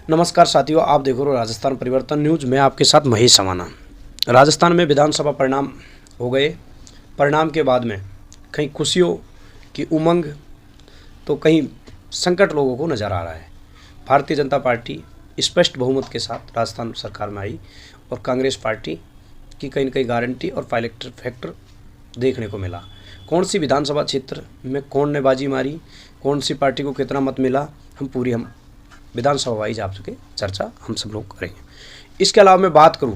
नमस्कार साथियों, आप देख रहे हो राजस्थान परिवर्तन न्यूज। मैं आपके साथ महेश समाना। राजस्थान में विधानसभा परिणाम हो गए। परिणाम के बाद में कहीं खुशियों की उमंग तो कहीं संकट लोगों को नज़र आ रहा है। भारतीय जनता पार्टी स्पष्ट बहुमत के साथ राजस्थान सरकार में आई और कांग्रेस पार्टी की कहीं न कहीं गारंटी और पायलट फैक्टर देखने को मिला। कौन सी विधानसभा क्षेत्र में कौन ने बाजी मारी, कौन सी पार्टी को कितना मत मिला, हम विधानसभा वाइज आपके चर्चा हम सब लोग करेंगे। इसके अलावा मैं बात करूं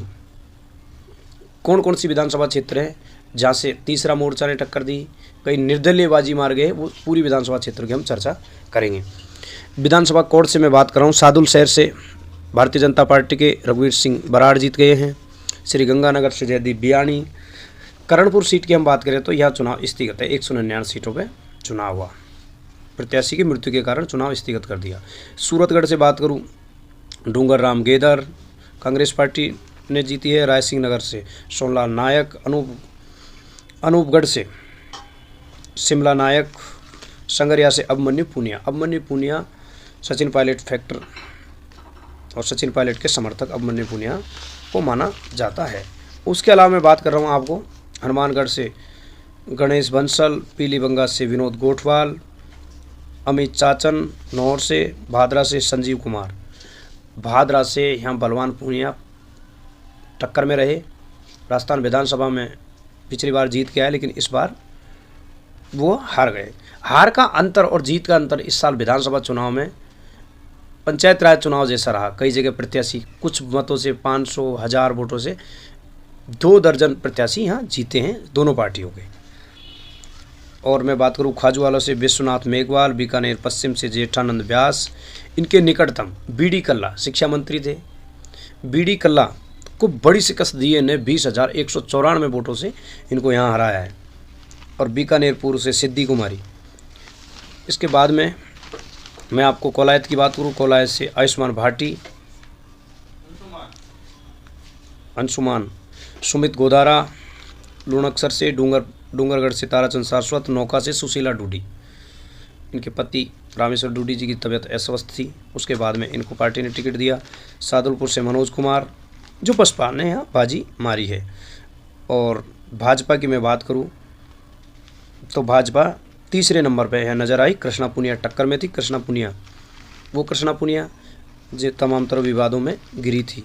कौन कौन सी विधानसभा क्षेत्र है जहां से तीसरा मोर्चा ने टक्कर दी, कई निर्दलीय बाजी मार गए, वो पूरी विधानसभा क्षेत्र की हम चर्चा करेंगे। विधानसभा कोड से मैं बात कर रहा हूँ। सादुल शहर से भारतीय जनता पार्टी के रघुवीर सिंह बराड़ जीत गए हैं। श्री गंगानगर से जयदीप बियानी। करणपुर सीट की हम बात करें तो यह चुनाव स्थगित है। 199 सीटों पर चुनाव हुआ। प्रत्याशी की मृत्यु के कारण चुनाव स्थगित कर दिया। सूरतगढ़ से बात करूं, डूंगर राम गेदर कांग्रेस पार्टी ने जीती है। रायसिंह नगर से सोनलाल नायक। अनूपगढ़ से शिमला नायक। संगरिया से अभिमन्यु पुनिया सचिन पायलट फैक्टर और सचिन पायलट के समर्थक अभिमन्यु पुनिया को माना जाता है। उसके अलावा मैं बात कर रहा हूँ आपको हनुमानगढ़ से गणेश बंसल। पीलीबंगा से विनोद गोठवाल। अमित चाचन नौर से। भादरा से संजीव कुमार। भादरा से यहाँ बलवान पूनिया टक्कर में रहे। राजस्थान विधानसभा में पिछली बार जीत के आए, लेकिन इस बार वो हार गए। हार का अंतर और जीत का अंतर इस साल विधानसभा चुनाव में पंचायत राज चुनाव जैसा रहा। कई जगह प्रत्याशी कुछ मतों से 500 1000 वोटों से 2 दर्जन प्रत्याशी यहाँ जीते हैं दोनों पार्टियों के। और मैं बात करूँ खाजूवाला से विश्वनाथ मेघवाल। बीकानेर पश्चिम से जेठानंद व्यास। इनके निकटतम बीडी कल्ला शिक्षा मंत्री थे। बीडी कल्ला को बड़ी शिकस्त दी ने 20,194 वोटों से इनको यहाँ हराया है। और बीकानेर पूर्व से सिद्धि कुमारी। इसके बाद में मैं आपको कोलायत की बात करूँ। कोलायत से आयुष्मान भाटी, अंशुमान, सुमित गोदारा। लुणकसर से डूंगरगढ़ से ताराचंद सारस्वत। नौका से सुशीला डूडी। इनके पति रामेश्वर डूडी जी की तबीयत अस्वस्थ थी, उसके बाद में इनको पार्टी ने टिकट दिया। सादुलपुर से मनोज कुमार, जो बसपा ने यहाँ बाजी मारी है। और भाजपा की मैं बात करूँ तो भाजपा तीसरे नंबर पे है नज़र आई। कृष्णा पुनिया टक्कर में थी। कृष्णा पुनिया जो तमाम तरह विवादों में गिरी थी।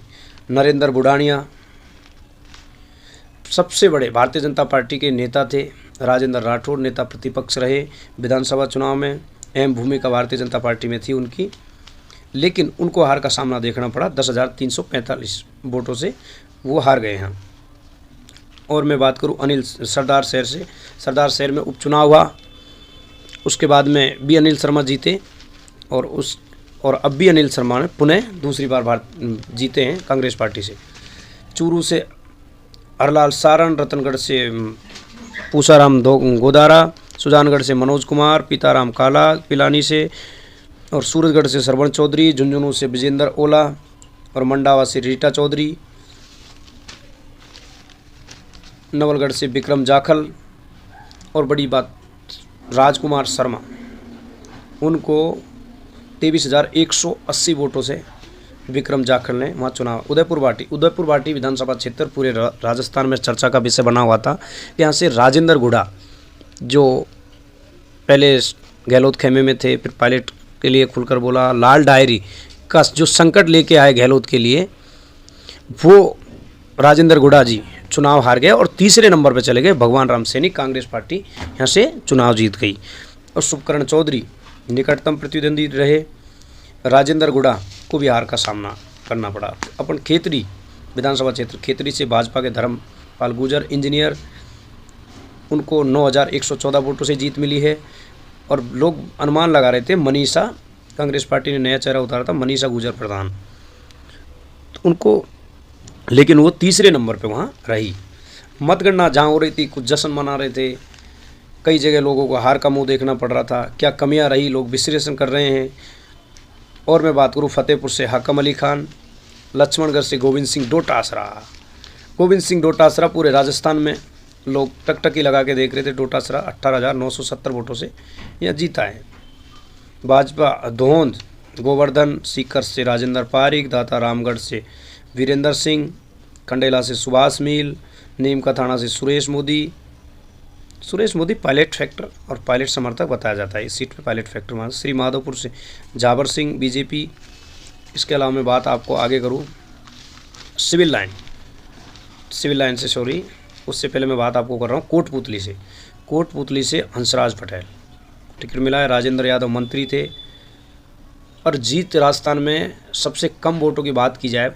नरेंद्र बुढ़ानिया सबसे बड़े भारतीय जनता पार्टी के नेता थे। राजेंद्र राठौड़ नेता प्रतिपक्ष रहे विधानसभा चुनाव में। अहम भूमिका भारतीय जनता पार्टी में थी उनकी, लेकिन उनको हार का सामना देखना पड़ा। 10,345 वोटों से वो हार गए हैं। और मैं बात करूं अनिल सरदार शहर से। सरदार शहर में उपचुनाव हुआ, उसके बाद में भी अनिल शर्मा जीते और अब भी अनिल शर्मा ने पुनः दूसरी बार जीते हैं कांग्रेस पार्टी से। चूरू से हरलाल सारण। रतनगढ़ से पूसाराम गोदारा। सुजानगढ़ से मनोज कुमार। पीताराम काला पिलानी से। और सूरजगढ़ से श्रवण चौधरी। झुंझुनू से विजेंद्र ओला और मंडावा से रीटा चौधरी। नवलगढ़ से विक्रम जाखल। और बड़ी बात राजकुमार शर्मा, उनको 23,180 वोटों से विक्रम जाखल ने वहाँ चुनाव। उदयपुर भाटी विधानसभा क्षेत्र पूरे राजस्थान में चर्चा का विषय बना हुआ था। यहाँ से राजेंद्र गुड़ा, जो पहले गहलोत खेमे में थे, फिर पायलट के लिए खुलकर बोला। लाल डायरी का जो संकट लेके आए गहलोत के लिए, वो राजेंद्र गुड़ा जी चुनाव हार गए और तीसरे नंबर पर चले गए भगवान राम सैनी। कांग्रेस पार्टी यहाँ से चुनाव जीत गई। और शुभकरण चौधरी निकटतम प्रतिद्वंदी रहे। राजेंद्र गुड़ा को भी हार का सामना करना पड़ा। अपन खेतरी विधानसभा क्षेत्र, खेतरी से भाजपा के धर्मपाल गुर्जर इंजीनियर, उनको 9,114 वोटों से जीत मिली है। और लोग अनुमान लगा रहे थे मनीषा, कांग्रेस पार्टी ने नया चेहरा उतारा था मनीषा गुर्जर प्रधान, तो उनको, लेकिन वो तीसरे नंबर पे वहाँ रही। मतगणना जहाँ हो रही थी, कुछ जश्न मना रहे थे। कई जगह लोगों को हार का मुंह देखना पड़ रहा था। क्या कमियां रही, लोग विश्लेषण कर रहे हैं। और मैं बात करूँ फतेहपुर से हाकम अली खान। लक्ष्मणगढ़ से गोविंद सिंह डोटासरा। पूरे राजस्थान में लोग टकटकी लगा के देख रहे थे। डोटासरा 18,970 वोटों से यह जीता है। भाजपा धोंद गोवर्धन सीकर से राजेंद्र पारिक, दाता रामगढ़ से वीरेंद्र सिंह, कंडेला से सुभाष मील, नीम का थाना से सुरेश मोदी पायलट फैक्टर और पायलट समर्थक बताया जाता है। इस सीट पे पायलट फैक्टर मान। श्री माधोपुर से जाबर सिंह बीजेपी। इसके अलावा मैं बात आपको आगे करूँ सिविल लाइन से सॉरी, उससे पहले मैं बात आपको कर रहा हूँ कोटपुतली से हंसराज पटेल टिकट मिला है। राजेंद्र यादव मंत्री थे और जीत राजस्थान में सबसे कम वोटों की बात की जाए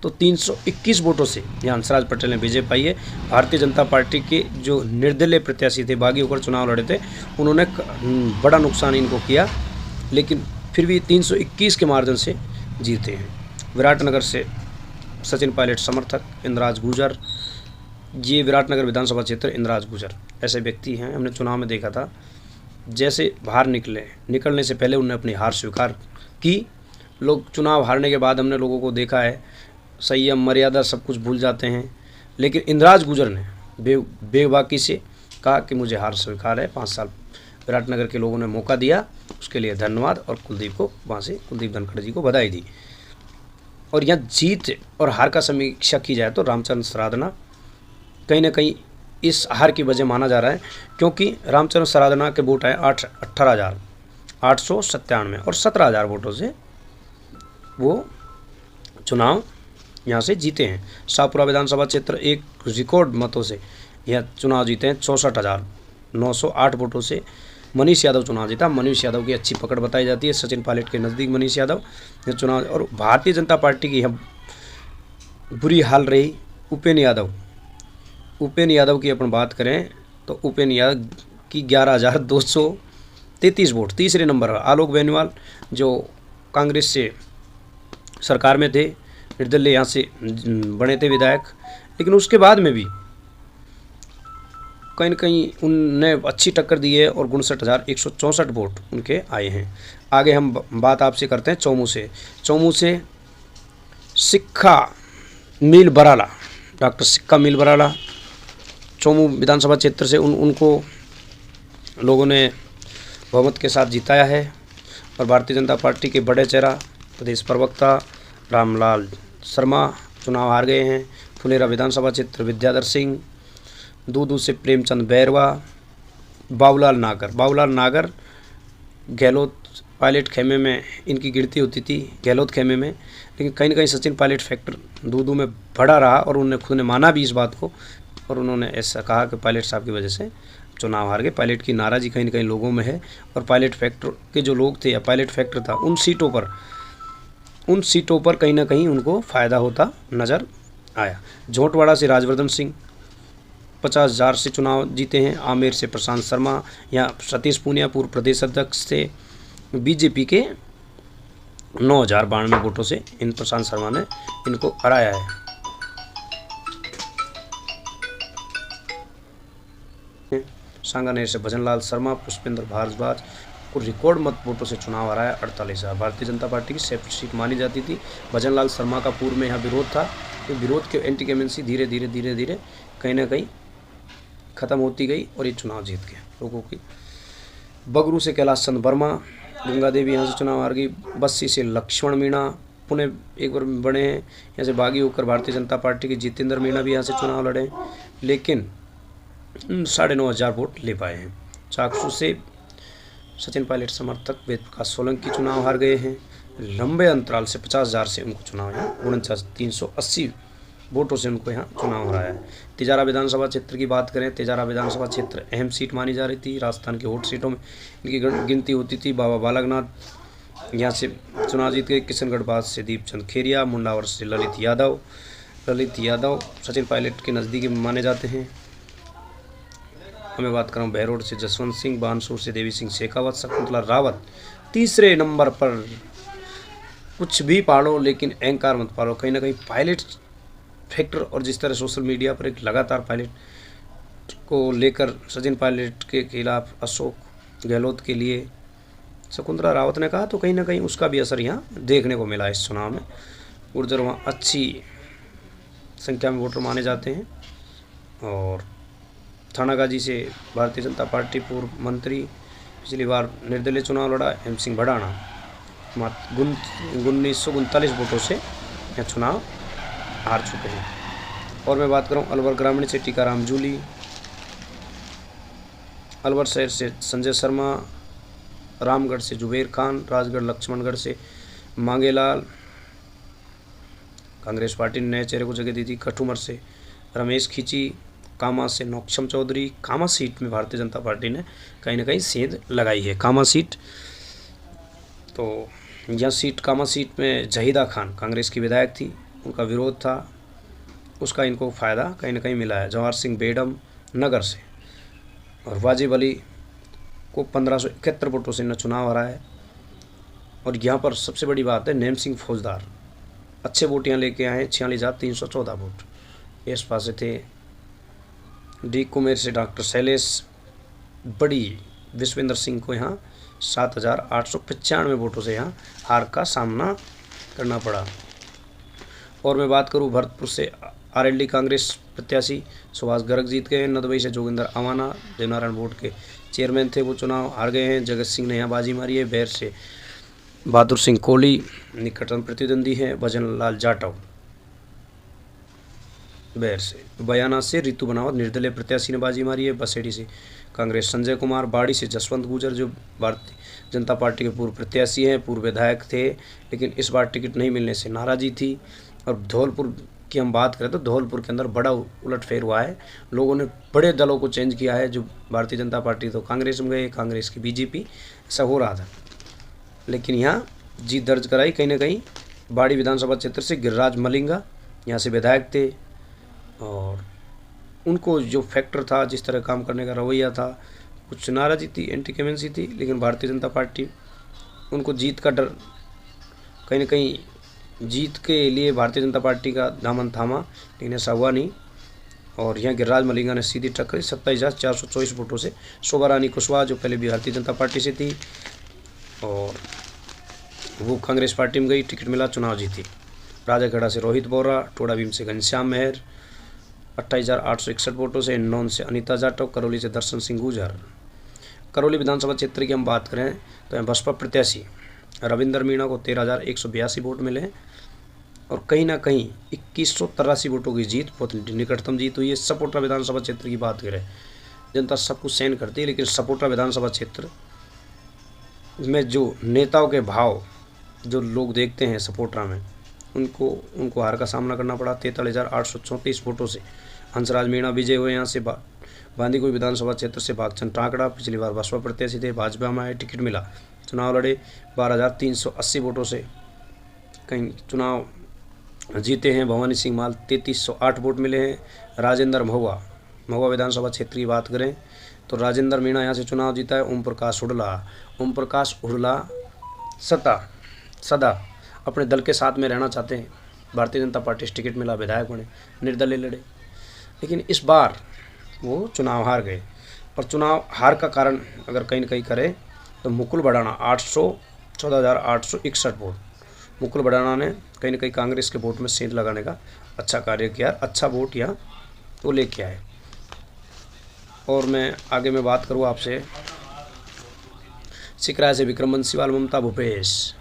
तो 321 वोटों से यहाँ हंसराज पटेल ने विजय पाई है। भारतीय जनता पार्टी के जो निर्दलीय प्रत्याशी थे, बागी होकर चुनाव लड़े थे, उन्होंने बड़ा नुकसान इनको किया, लेकिन फिर भी 321 के मार्जिन से जीते हैं। विराटनगर से सचिन पायलट समर्थक इंद्राज गुर्जर, ये विराटनगर विधानसभा क्षेत्र इंद्राज गुर्जर ऐसे व्यक्ति हैं, हमने चुनाव में देखा था। जैसे बाहर निकलने से पहले उन्होंने अपनी हार स्वीकार की। लोग चुनाव हारने के बाद हमने लोगों को देखा है संयम मर्यादा सब कुछ भूल जाते हैं, लेकिन इंद्राज गुर्जर ने बेबाकी से कहा कि मुझे हार स्वीकार है। 5 साल विराटनगर के लोगों ने मौका दिया, उसके लिए धन्यवाद, और कुलदीप धनखड़ जी को बधाई दी। और यहाँ जीत और हार का समीक्षा की जाए तो रामचंद्र सरादना कहीं ना कहीं इस हार की वजह माना जा रहा है, क्योंकि रामचंद्र सरादना के वोट आए 18,897 और 17,000 वोटों से वो चुनाव यहाँ से जीते हैं। शाहपुरा विधानसभा क्षेत्र एक रिकॉर्ड मतों से यह चुनाव जीते हैं। 64,908 वोटों से मनीष यादव चुनाव जीता। मनीष यादव की अच्छी पकड़ बताई जाती है, सचिन पायलट के नज़दीक मनीष यादव यह चुनाव। और भारतीय जनता पार्टी की यह बुरी हाल रही उपेन यादव की अपन बात करें तो उपेन यादव की 11,233 वोट, तीसरे नंबर। आलोक बेनीवाल जो कांग्रेस से सरकार में थे, निर्दलीय यहाँ से बने थे विधायक, लेकिन उसके बाद में भी कहीं न कहीं उनने अच्छी टक्कर दी है और 59,164 वोट उनके आए हैं। आगे हम बात आपसे करते हैं चौमू से सिक्का मील बराला, डॉक्टर सिक्का मील बराला चौमू विधानसभा क्षेत्र से उनको लोगों ने बहुमत के साथ जिताया है। और भारतीय जनता पार्टी के बड़े चेहरा प्रदेश प्रवक्ता रामलाल शर्मा चुनाव हार गए हैं। फुलेरा विधानसभा क्षेत्र विद्याधर सिंह, दूदू से प्रेमचंद बैरवा, बाबूलाल नागर गहलोत पायलट खेमे में इनकी गिनती होती थी, गहलोत खेमे में, लेकिन कहीं न कहीं सचिन पायलट फैक्टर दूदू में बड़ा रहा और उन्होंने खुद ने माना भी इस बात को, और उन्होंने ऐसा कहा कि पायलट साहब की वजह से चुनाव हार गए। पायलट की नाराज़गी कहीं न कहीं लोगों में है, और पायलट फैक्टर के जो लोग थे या पायलट फैक्टर था उन सीटों पर कहीं ना कहीं उनको फ़ायदा होता नज़र आया। झोटवाड़ा से राजवर्धन सिंह 50,000 से चुनाव जीते हैं। आमेर से प्रशांत शर्मा या सतीश पूनिया पूर्व प्रदेश अध्यक्ष से बीजेपी के 9,092 वोटों से इन प्रशांत शर्मा ने इनको हराया है। सांगानेर से भजनलाल शर्मा पुष्पेंद्र भारद्वाज को रिकॉर्ड मत वोटों से चुनाव हराया 48,000। भारतीय जनता पार्टी की सेफ सीट मानी जाती थी। भजनलाल शर्मा का पूर्व में यहाँ विरोध था, तो विरोध के एंटी कैमेंसी धीरे धीरे कहीं ना कहीं ख़त्म होती गई और ये चुनाव जीत गए लोगों की। बगरू से कैलाश चंद वर्मा, गंगा देवी यहाँ से चुनाव हार गई। बस्सी से लक्ष्मण मीणा पुणे एक बार बने हैं, यहाँ से बागी होकर भारतीय जनता पार्टी के जितेंद्र मीणा भी यहाँ से चुनाव लड़े, लेकिन 9,500 वोट ले पाए हैं। चाकसू से सचिन पायलट समर्थक वेद प्रकाश सोलंकी चुनाव हार गए हैं। लंबे अंतराल से 50,000 से उनको चुनाव यहाँ 49,380 वोटों से उनको यहाँ चुनाव हराया है। तिजारा विधानसभा क्षेत्र की बात करें, तिजारा विधानसभा क्षेत्र अहम सीट मानी जा रही थी। राजस्थान की हॉट सीटों में इनकी गिनती होती थी। बाबा बालकनाथ यहाँ से चुनाव जीत गए। किशनगढ़ बाद से दीपचंद खेरिया, मुंडावर से ललित यादव सचिन पायलट के नज़दीकी माने जाते हैं। मैं बात करूँ बहरोड से जसवंत सिंह, बानसूर से देवी सिंह शेखावत, शकुंतला रावत तीसरे नंबर पर। कुछ भी पालो लेकिन अहंकार मत पालो। कहीं ना कहीं पायलट फैक्टर और जिस तरह सोशल मीडिया पर एक लगातार पायलट को लेकर सचिन पायलट के खिलाफ अशोक गहलोत के लिए शकुंतला रावत ने कहा, तो कहीं ना कहीं उसका भी असर यहाँ देखने को मिला इस चुनाव में। गुर्जर वहाँ अच्छी संख्या में वोटर माने जाते हैं। और थानागाजी से भारतीय जनता पार्टी पूर्व मंत्री पिछली बार निर्दलीय चुनाव लड़ा एम सिंह भड़ाना 1939 वोटों से यह चुनाव हार चुके हैं। और मैं बात करूं अलवर ग्रामीण से टीकाराम जूली, अलवर शहर से संजय शर्मा, रामगढ़ से जुबेर खान, राजगढ़ लक्ष्मणगढ़ से मांगेलाल, कांग्रेस पार्टी ने नए चेहरे को जगह दी थी। कठुमर से रमेश खींची, कामा से नौक्षम चौधरी। कामा सीट में भारतीय जनता पार्टी ने कहीं ना कहीं सेंध लगाई है। कामा सीट, तो यह सीट कामा सीट में जहीदा खान कांग्रेस की विधायक थी, उनका विरोध था, उसका इनको फ़ायदा कहीं ना कहीं मिला है। जवाहर सिंह बेडम नगर से और वाजिब अली को 1571 वोटों से न चुनाव हरा है। और यहाँ पर सबसे बड़ी बात है, नेम सिंह फौजदार अच्छे वोट यहाँ लेके आए हैं, 46,314 वोट। एस पास से थे डी कुमेर से डॉक्टर शैलेश बड़ी, विश्वेंद्र सिंह को यहाँ 7,895 वोटों से यहाँ हार का सामना करना पड़ा। और मैं बात करूँ भरतपुर से आरएलडी कांग्रेस प्रत्याशी सुभाष गर्ग जीत गए हैं। नदबई से जोगिंदर अवाना देवनारायण बोर्ड के चेयरमैन थे, वो चुनाव हार गए हैं। जगत सिंह ने यहाँ बाजी मारी है। बैर से बहादुर सिंह कोहली निकटतम प्रतिद्वंदी है। भजन लाल जाटव बैर से। बयाना से रितु बनावत निर्दलीय प्रत्याशी ने बाजी मारी है। बसेड़ी से कांग्रेस संजय कुमार, बाड़ी से जसवंत गुजर जो भारतीय जनता पार्टी के पूर्व प्रत्याशी हैं, पूर्व विधायक थे, लेकिन इस बार टिकट नहीं मिलने से नाराजी थी। और धौलपुर की हम बात करें तो धौलपुर के अंदर बड़ा उलटफेर हुआ है, लोगों ने बड़े दलों को चेंज किया है। जो भारतीय जनता पार्टी तो कांग्रेस में गए, कांग्रेस की बीजेपी, ऐसा हो रहा था, लेकिन यहाँ जीत दर्ज कराई कहीं ना कहीं। बाड़ी विधानसभा क्षेत्र से गिरिराज मलिंगा यहाँ से विधायक थे, और उनको जो फैक्टर था, जिस तरह काम करने का रवैया था, कुछ नाराजी थी, एंटी केमेंसी थी, लेकिन भारतीय जनता पार्टी उनको जीत का डर, कहीं ना कहीं जीत के लिए भारतीय जनता पार्टी का दामन थामा, लेकिन ऐसा हुआ नहीं। और यहाँ गिरिराज मलिंगा ने सीधी टक्कर 27,424 वोटों से। शोभा रानी कुशवाहा जो पहले भी भारतीय जनता पार्टी से थी और वो कांग्रेस पार्टी में गई, टिकट मिला, चुनाव जीती। राजाखेड़ा से रोहित बोरा, टोडा भीम से घनश्याम मेहर 28,861 वोटों से। नौन से अनीता जाटव, करौली से दर्शन सिंह गुजर। करौली विधानसभा क्षेत्र की हम बात करें तो यहाँ बसपा प्रत्याशी रविंदर मीणा को 13,182 वोट मिले हैं, और कहीं ना कहीं 2183 वोटों की जीत, बहुत निकटतम जीत हुई है। सपोटा विधानसभा क्षेत्र की बात करें, जनता सब कुछ सहन करती है, लेकिन सपोटा विधानसभा क्षेत्र में जो नेताओं के भाव जो लोग देखते हैं सपोटा में, उनको हार का सामना करना पड़ा। 43,834 वोटों से हंसराज मीणा विजय हुए। यहाँ से बांदीकुई विधानसभा क्षेत्र से भागचंद टाकड़ा पिछली बार बसपा प्रत्याशी थे, भाजपा में आए, टिकट मिला, चुनाव लड़े, 12,380 वोटों से कहीं चुनाव जीते हैं। भवानी सिंह माल 3,308 वोट मिले हैं। राजेंद्र महुआ विधानसभा क्षेत्र की बात करें तो राजेंद्र मीणा यहाँ से चुनाव जीता है। ओम प्रकाश हुडला सदा अपने दल के साथ में रहना चाहते हैं, भारतीय जनता पार्टी से टिकट मिला, विधायक बने, निर्दलीय लड़े, लेकिन इस बार वो चुनाव हार गए। और चुनाव हार का कारण अगर कहीं न कहीं करें तो मुकुल बड़ाना 14,861 वोट, मुकुल बड़ाना ने कहीं ना कहीं कांग्रेस के वोट में सेंध लगाने का अच्छा कार्य किया, अच्छा वोट यहाँ वो लेके आए। और मैं आगे में बात करूँ आपसे सिकराय से विक्रम बंसीवाल, ममता भूपेश,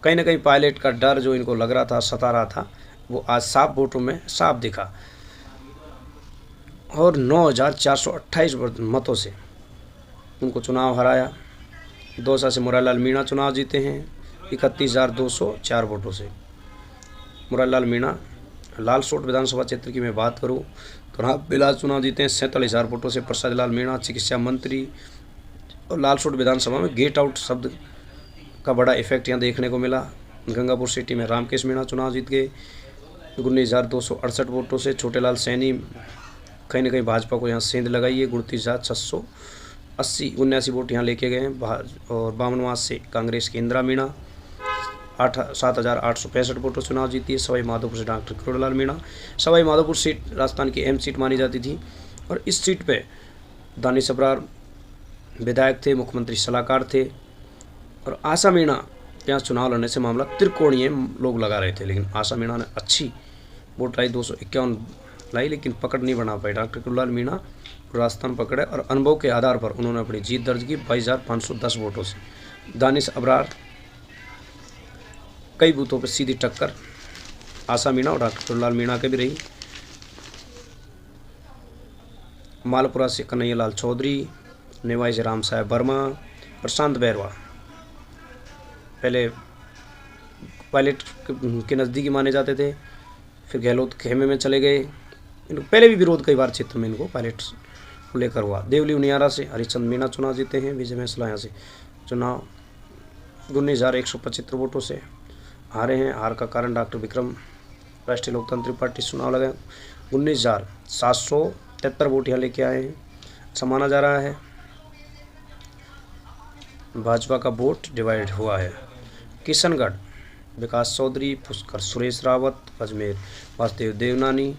कहीं ना कहीं पायलट का डर जो इनको लग रहा था, सता रहा था, वो आज साफ वोटों में साफ दिखा। और 9,428 मतों से उनको चुनाव हराया। दौसा से मुरारीलाल मीणा चुनाव जीते हैं 31,204 वोटों से। मुरारीलाल मीणा लालसोट विधानसभा क्षेत्र की मैं बात करूं तो राम बिलास चुनाव जीते हैं 47,000 वोटों से। प्रसाद लाल मीणा चिकित्सा मंत्री। और लालसोट विधानसभा में गेट आउट शब्द का बड़ा इफेक्ट यहाँ देखने को मिला। गंगापुर सिटी में रामकेश मीणा चुनाव जीत गए 19,268 वोटों से। छोटेलाल सैनी कहीं ना कहीं भाजपा को यहाँ सेंध लगाई है 29,679 वोट यहाँ लेके गए हैं। और बामनवास से कांग्रेस की इंदिरा मीणा 7,865 वोटों चुनाव जीती है। सवाई माधोपुर से डॉक्टर करोड़लाल मीणा। सवाई माधोपुर सीट राजस्थान की अहम सीट मानी जाती थी, और इस सीट पे दानिश अबरार विधायक थे, मुख्यमंत्री सलाहकार थे। और आशा मीणा यहाँ चुनाव लड़ने से मामला त्रिकोणीय लोग लगा रहे थे, लेकिन आशा मीणा ने अच्छी वोट लाई, 251 लाई, लेकिन पकड़ नहीं बना पाई। डॉक्टर करोड़लाल मीणा राजस्थान पकड़े और अनुभव के आधार पर उन्होंने अपनी जीत दर्ज की 22,510 वोटों से। दानिश अबरार कई बूथों पर सीधी टक्कर आशा मीणा और डॉक्टर चुनलाल मीणा के भी रही। मालपुरा से कन्हैयालाल चौधरी, नेवाई से राम साहेब वर्मा, प्रशांत बैरवा पहले पायलट के नज़दीकी माने जाते थे, फिर गहलोत खेमे में चले गए। इनको पहले भी विरोध कई बार क्षेत्र में इनको पायलट को लेकर हुआ। देवली उनियारा से हरिचंद मीणा चुनाव जीते हैं। विजय मैसला यहाँ से चुनाव 19,175 वोटों से हारे हैं। हार का कारण डॉक्टर विक्रम राष्ट्रीय लोकतांत्रिक पार्टी चुनाव लगा 19,773 वोट यहाँ लेके आए हैं। अच्छा माना जा रहा है। भाजपा का वोट डिवाइड हुआ है। किशनगढ़ विकास चौधरी, पुष्कर सुरेश रावत, अजमेर वासुदेव देवनानी।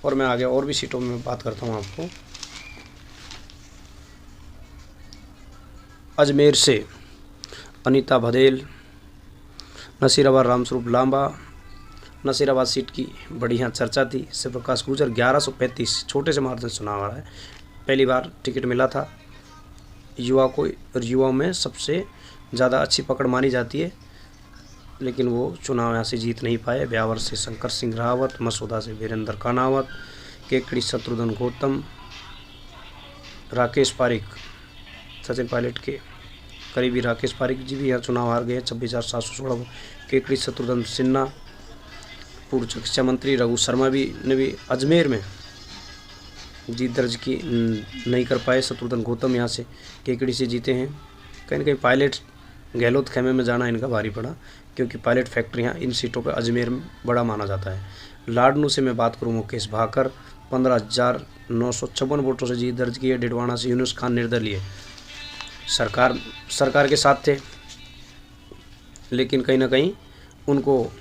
और मैं आगे और भी सीटों में बात करता हूँ आपको। अजमेर से अनीता भदेल, नसीराबाद रामस्वरूप लांबा। नसीराबाद सीट की बड़ी यहाँ चर्चा थी। शिवप्रकाश गुर्जर 1135 छोटे से मार्जिन चुनाव आ रहा है। पहली बार टिकट मिला था युवा को, और युवाओं में सबसे ज़्यादा अच्छी पकड़ मानी जाती है, लेकिन वो चुनाव यहाँ से जीत नहीं पाए। ब्यावर से शंकर सिंह रावत, मसूदा से वीरेंद्र कानावत, केकड़ी शत्रुघ्न गौतम, राकेश पारिक सचिन पायलट के करीबी राकेश पारिक जी भी यहाँ चुनाव हार गए 26,716। केकड़ी शत्रुघ्न सिन्हा, पूर्व शिक्षा मंत्री रघु शर्मा ने भी अजमेर में जीत दर्ज की नहीं कर पाए। शत्रुघ्न गौतम यहाँ से केकड़ी से जीते हैं। कहीं ना कहीं पायलट गहलोत खेमे में जाना इनका भारी पड़ा, क्योंकि पायलट फैक्ट्री यहाँ इन सीटों पर अजमेर में बड़ा माना जाता है। लाडनू से मैं बात करूँ, मुकेश भाकर 15,956 वोटों से जीत दर्ज की है। डिडवाना से यूनुस खान निर्दलीय सरकार के साथ थे, लेकिन कहीं ना कहीं उनको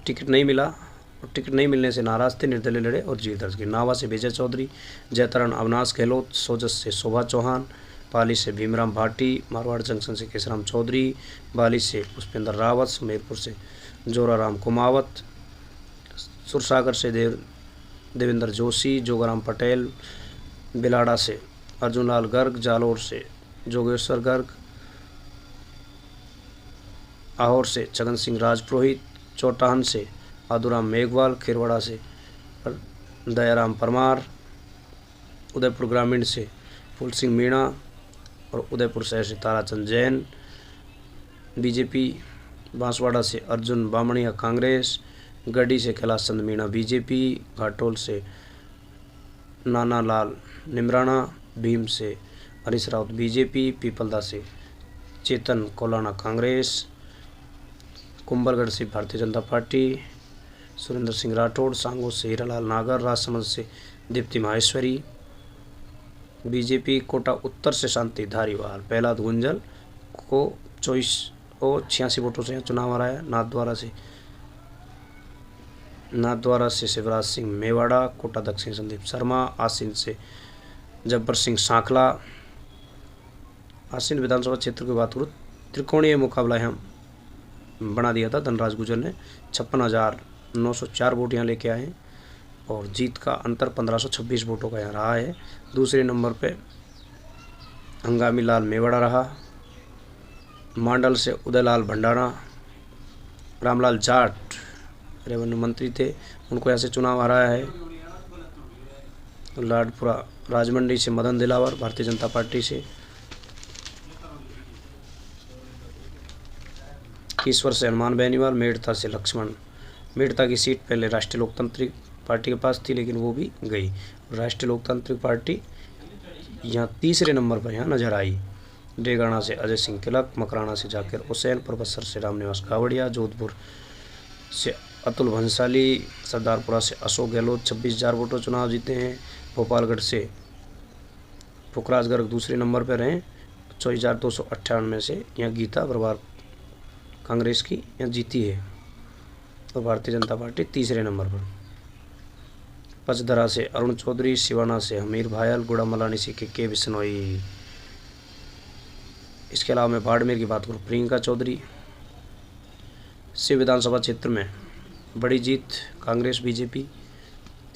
टिकट नहीं मिला, और टिकट नहीं मिलने से नाराज थे, निर्दलीय लड़े और जीत दर्ज की। नावा से विजय चौधरी, जयतरण अविनाश गहलोत, सोजत से शोभा चौहान, पाली से भीमराव भाटी, मारवाड़ जंक्शन से केशराम चौधरी, बाली से पुष्पेंद्र रावत, सुमेरपुर से जोराराम कुमावत, सुरसागर से देवेंद्र जोशी, जोगाराम पटेल, बिलाड़ा से अर्जुनलाल गर्ग, जालोर से जोगेश्वर गर्ग, आहोर से छगन सिंह राजपुरोहित, चौटाहन से आदुराम मेघवाल, खिरवाड़ा से दयाराम परमार, उदयपुर ग्रामीण से फूल सिंह मीणा और उदयपुर शहर से ताराचंद जैन बीजेपी, बांसवाड़ा से अर्जुन बामणिया कांग्रेस, गढ़ी से कैलाश चंद मीणा बीजेपी, घाटोल से नाना लाल निमराना, भीम से हरीश रावत बीजेपी, पीपलदा से चेतन कोलाना कांग्रेस, कुंभलगढ़ से भारतीय जनता पार्टी, सुरेंद्र सिंह राठौड़, सांगो से हीरालाल नागर, राजसमंद से दीप्ति माहेश्वरी बीजेपी, कोटा उत्तर से शांति धारीवाल, प्रहलाद गुंजल को 86 वोटों से चुनाव आ रहा है। नाथद्वारा से शिवराज सिंह मेवाड़ा, कोटा दक्षिण संदीप शर्मा, आसीन से जब्बर सिंह सांखला। आसीन विधानसभा क्षेत्र की बात करूँ, त्रिकोणीय मुकाबला यहाँ बना दिया था धनराज गुर्जर ने। 56,904 वोट यहाँ लेके आए हैं, और जीत का अंतर 1526 वोटों का यहाँ रहा है। दूसरे नंबर पे हंगामी लाल मेवाड़ा रहा। मांडल से उदयलाल भंडारा, रामलाल जाट रेवेन्यू मंत्री थे, उनको यहाँ से चुनाव हराया है। लाडपुरा राजमंडी से मदन दिलावर भारतीय जनता पार्टी से, ईश्वर से हनुमान बेनीवाल, मेड़ता से लक्ष्मण। मेड़ता की सीट पहले राष्ट्रीय लोकतांत्रिक पार्टी के पास थी, लेकिन वो भी गई। राष्ट्रीय लोकतांत्रिक पार्टी यहाँ तीसरे नंबर पर यहाँ नजर आई। डेगाना से अजय सिंह तिलक, मकराना से जाकिर हुसैन, प्रोफेसर से रामनिवास कावड़िया, जोधपुर से अतुल भंसाली, सरदारपुरा से अशोक गहलोत 26,000 वोटों चुनाव जीते हैं। भोपालगढ़ से पुखराज गर्ग दूसरे नंबर पर रहे 24,298 में से। यहाँ गीता बरवार कांग्रेस की यहाँ जीती है, और भारतीय जनता पार्टी तीसरे नंबर पर। पचधरा से अरुण चौधरी, सिवाना से हमीर भायल, गुड़ामलानी से के बिश्नोई। इसके अलावा मैं बाड़मेर की बात करूँ, प्रियंका चौधरी। शिव विधानसभा क्षेत्र में बड़ी जीत कांग्रेस बीजेपी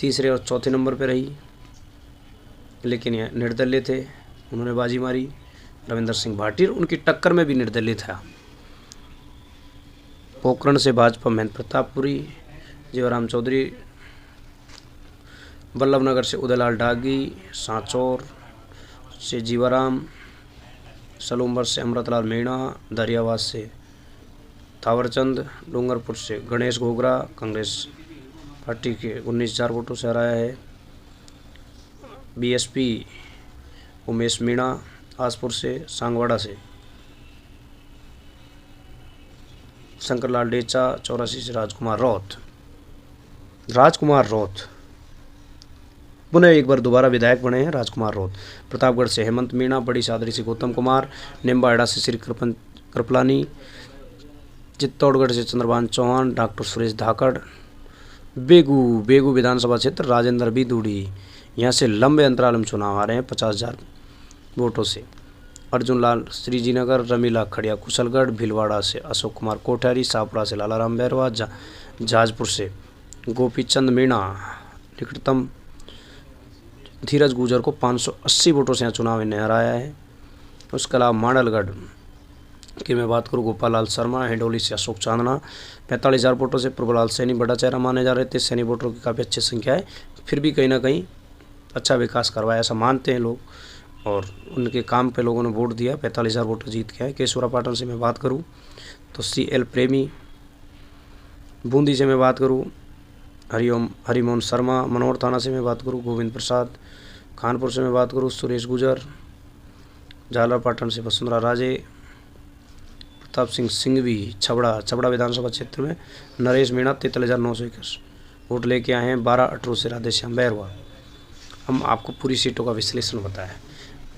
तीसरे और चौथे नंबर पर रही, लेकिन यह निर्दलीय थे, उन्होंने बाजी मारी। रविंदर सिंह भाटी उनकी टक्कर में भी निर्दलीय था। पोखरण से भाजपा महेंद्र प्रतापपुरी, जीवाराम चौधरी, बल्लभनगर से उदयलाल डागी, सांचौर से जीवाराम, सलूम्बर से अमृतलाल मीणा, दरियावास से थावरचंद, डूंगरपुर से गणेश घोगरा कांग्रेस पार्टी के 19,000 वोटों से हराया है। बीएसपी उमेश मीणा आसपुर से, सांगवाड़ा से शंकरलाल डेचा, 84 से राजकुमार रौत पुनः एक बार दोबारा विधायक बने हैं राजकुमार रौत। प्रतापगढ़ से हेमंत मीणा, बड़ी सादरी से गौतम कुमार, निम्बाहेड़ा से श्री कृपलानी, चित्तौड़गढ़ से चंद्रभान चौहान, डॉक्टर सुरेश धाकड़, बेगू विधानसभा क्षेत्र राजेंद्र बी दूड़ी, यहाँ से लंबे अंतराल में चुनाव आ रहे हैं 50,000 वोटों से। अर्जुन लाल श्रीजीनगर, रमीला खड़िया कुशलगढ़, भीलवाड़ा से अशोक कुमार कोठारी, शाहपुरा से लालाराम बैरवा, जहाजपुर से गोपीचंद मीणा निकटतम, धीरज गुजर को 580 वोटों से यहाँ चुनाव इन्हें हराया है। उसके अलावा मांडलगढ़ की मैं बात करूँ, गोपाल लाल शर्मा, हिंडोली से अशोक चांदना 45,000 वोटों से, प्रभुलाल सैनी बड़ा चेहरा माने जा रहे थे। सैनी वोटरों की काफ़ी अच्छी संख्या है, फिर भी कहीं ना कहीं अच्छा विकास करवाया ऐसा मानते हैं लोग और उनके काम पे लोगों ने वोट दिया, 45,000 वोट जीत के आए। केशवरापाटन से मैं बात करूं तो CL प्रेमी, बूंदी से मैं बात करूं हरिमोहन शर्मा, मनोहर थाना से मैं बात करूं गोविंद प्रसाद, कानपुर से मैं बात करूं सुरेश गुजर, झालरापाटन से वसुंधरा राजे, प्रताप सिंह सिंघवी, छबड़ा विधानसभा क्षेत्र में नरेश मीणा 43,921 वोट लेके आए हैं। 12 अटरू से राधेश्याम बैरवा। हम आपको पूरी सीटों का विश्लेषण बताया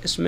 इसमें।